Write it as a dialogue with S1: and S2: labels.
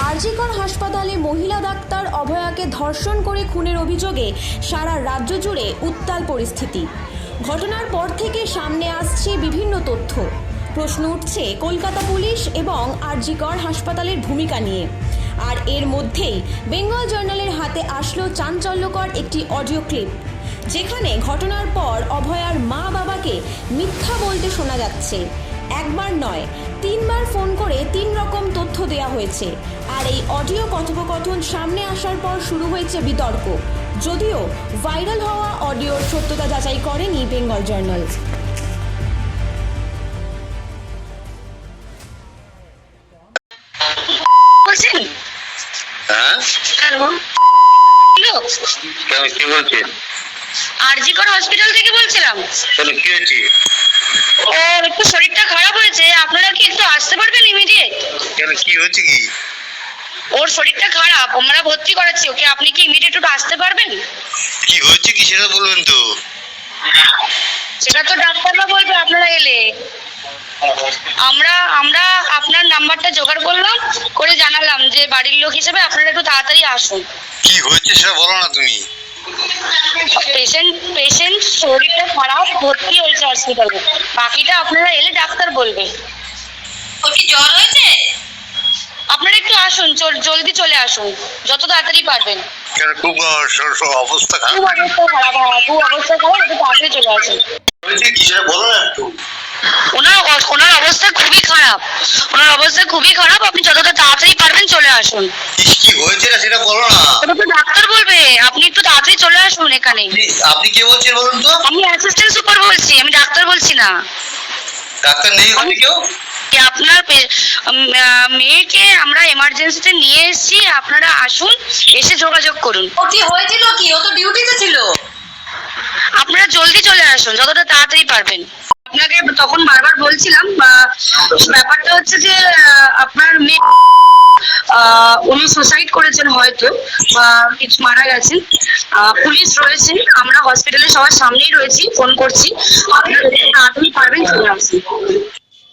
S1: আরজিকর হাসপাতালে মহিলা ডাক্তার অভয়াকে ধর্ষণ করে খুনের অভিযোগে সারা রাজ্য জুড়ে উত্তাল পরিস্থিতি। ঘটনার পর থেকে সামনে আসছে বিভিন্ন তথ্য। প্রশ্ন উঠছে কলকাতা পুলিশ এবং আরজিকর হাসপাতালের ভূমিকা নিয়ে। আর এর মধ্যেই বেঙ্গল জার্নালের হাতে আসলো চাঞ্চল্যকর একটি অডিও ক্লিপ, যেখানে ঘটনার পর অভয়ার মা বাবাকে মিথ্যা বলতে শোনা যাচ্ছে। একবার নয়, 3বার ফোন করে 3 রকম তথ্য দেওয়া হয়েছে। আর এই অডিও কথোপকথন সামনে আসার পর শুরু হয়েছে বিতর্ক, যদিও ভাইরাল হওয়া অডিওর সত্যতা যাচাই করেনি বেঙ্গল জার্নাল।
S2: আরজিকর হসপিটাল থেকে বলছিলাম।
S3: কি হয়েছে?
S2: ওর একটু শরীরটা খারাপ হয়েছে, আপনারা কি একটু আসতে পারবেন ইমিডিয়েট?
S3: কেন, কি হয়েছে? কি
S2: ওর শরীরটা খারাপ, আমরা ভর্তি করাচ্ছি ওকে, আপনি কি ইমিডিয়েট একটু আসতে পারবেন?
S3: কি হয়েছে কি সেটা বলবেন তো?
S2: সেটা তো ডাক্তাররা বলবে আপনারা এলে। আমরা আপনার নাম্বারটা জোগাড় করলাম, করে জানালাম যে বাড়ির লোক হিসেবে আপনারা একটু তাড়াতাড়ি আসুন।
S3: কি হয়েছে সেটা বলো না তুমি।
S2: পেশেন্ট শরীরটা খারাপ, ভর্তি হয়েছে হসপিটালে, বাকিটা আপনারা এলে ডাক্তার বলবে।
S4: ওর কি জ্বর হয়েছে?
S2: আপনারা একটু আসুন, জলদি চলে আসুন, যত তাড়াতাড়ি পারবেন।
S3: কেন, খুব অবস্থা খারাপ?
S2: খুব অবস্থা খারাপ, হ্যাঁ খুব অবস্থা খারাপ, একটু তাড়াতাড়ি চলে আসুন।
S3: হয়েছে কি সেটা বলো না একটু।
S2: ওনার অবস্থা খুবই খারাপ, আপনি যতটা তাড়াতাড়ি পারবেন চলে আসুন।
S3: কি হয়েছে না সেটা বলো না।
S2: ওটা তো ডাক্তার বলবে, আপনি একটু তাড়াতাড়ি চলে আসুন এখানে।
S3: আপনি কে বলছেন বলুন তো?
S2: আমি অ্যাসিস্ট্যান্ট সুপার বলছি, আমি ডাক্তার বলছি না।
S3: ডাক্তার নেই ওখানে কেউ?
S2: আপনার মেয়েকে আমরা এমার্জেন্সিতে নিয়ে এসেছি, আপনারা আসুন, এসে যোগাযোগ করুন।
S4: ও কি হয়েছিল? কি ও তো ডিউটিতে ছিল।
S2: আপনারা জলদি চলে আসুন, যতটা তাড়াতাড়ি পারবেন। আপনাকে তখন বারবার বলছিলাম, ব্যাপারটা হচ্ছে যে আপনার মেয়ে উনি সুসাইড করেছেন হয়তো, বা কিছু মারা গেছেন। পুলিশ রয়েছে, আমরা হসপিটালে সবার সামনেই রয়েছি, ফোন করছি, আপনারা তাড়াতাড়ি পারবেন চলে আসুন।